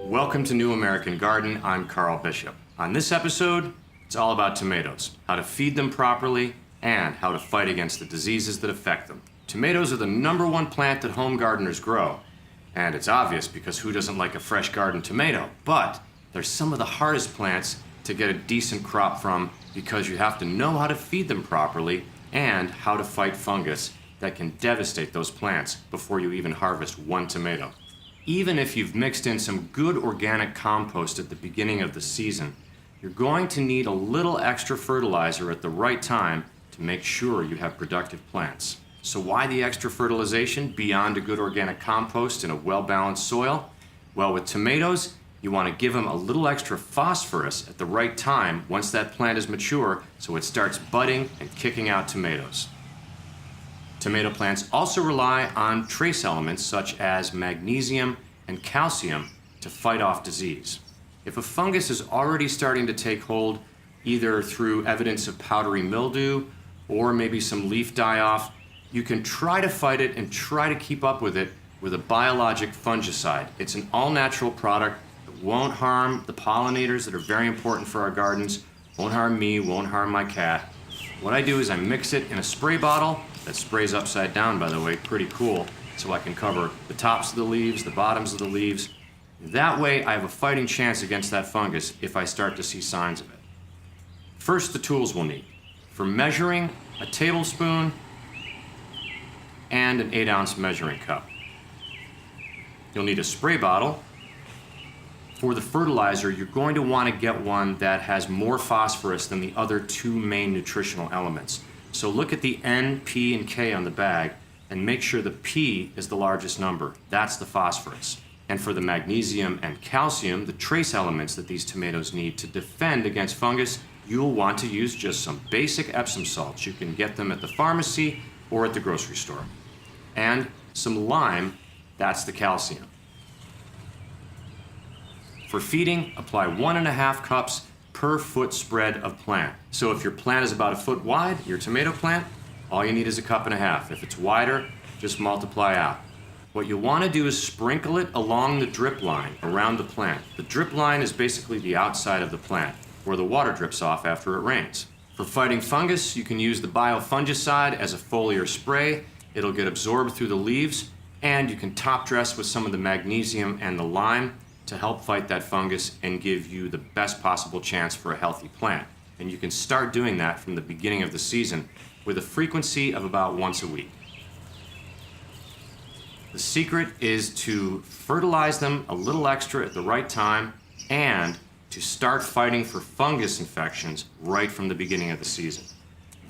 Welcome to New American Garden. I'm Carl Bishop. On this episode, it's all about tomatoes, how to feed them properly, and how to fight against the diseases that affect them. Tomatoes are the #1 plant that home gardeners grow. And it's obvious because who doesn't like a fresh garden tomato? But they're some of the hardest plants to get a decent crop from because you have to know how to feed them properly and how to fight fungus that can devastate those plants before you even harvest one tomato. Even if you've mixed in some good organic compost at the beginning of the season, you're going to need a little extra fertilizer at the right time to make sure you have productive plants. So why the extra fertilization beyond a good organic compost in a well-balanced soil? Well, with tomatoes, you want to give them a little extra phosphorus at the right time once that plant is mature so it starts budding and kicking out tomatoes. Tomato plants also rely on trace elements such as magnesium and calcium to fight off disease. If a fungus is already starting to take hold, either through evidence of powdery mildew or maybe some leaf die-off, you can try to fight it and try to keep up with it with a biologic fungicide. It's an all-natural product that won't harm the pollinators that are very important for our gardens, won't harm me, won't harm my cat. What I do is I mix it in a spray bottle that sprays upside down, by the way, pretty cool, so I can cover the tops of the leaves, the bottoms of the leaves. That way I have a fighting chance against that fungus if I start to see signs of it. First, the tools we'll need. For measuring, a tablespoon and an 8-ounce measuring cup. You'll need a spray bottle. For the fertilizer, you're going to want to get one that has more phosphorus than the other two main nutritional elements. So look at the N, P, and K on the bag and make sure the P is the largest number. That's the phosphorus. And for the magnesium and calcium, the trace elements that these tomatoes need to defend against fungus, you'll want to use just some basic Epsom salts. You can get them at the pharmacy or at the grocery store. And some lime, that's the calcium. For feeding, apply 1.5 cups per foot spread of plant. So if your plant is about 1 foot wide, your tomato plant, all you need is 1.5 cups. If it's wider, just multiply out. What you'll want to do is sprinkle it along the drip line around the plant. The drip line is basically the outside of the plant, where the water drips off after it rains. For fighting fungus, you can use the biofungicide as a foliar spray. It'll get absorbed through the leaves, and you can top dress with some of the magnesium and the lime to help fight that fungus and give you the best possible chance for a healthy plant. And you can start doing that from the beginning of the season with a frequency of about once a week. The secret is to fertilize them a little extra at the right time and to start fighting for fungus infections right from the beginning of the season.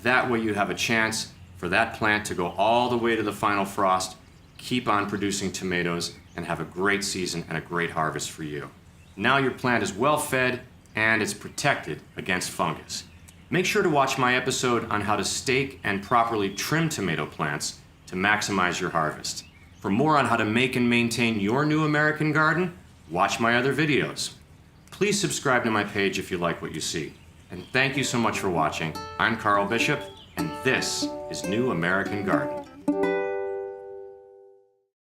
That way you have a chance for that plant to go all the way to the final frost, keep on producing tomatoes, and have a great season and a great harvest for you. Now your plant is well fed and it's protected against fungus. Make sure to watch my episode on how to stake and properly trim tomato plants to maximize your harvest. For more on how to make and maintain your New American Garden, watch my other videos. Please subscribe to my page if you like what you see. And thank you so much for watching. I'm Carl Bishop, and this is New American Garden.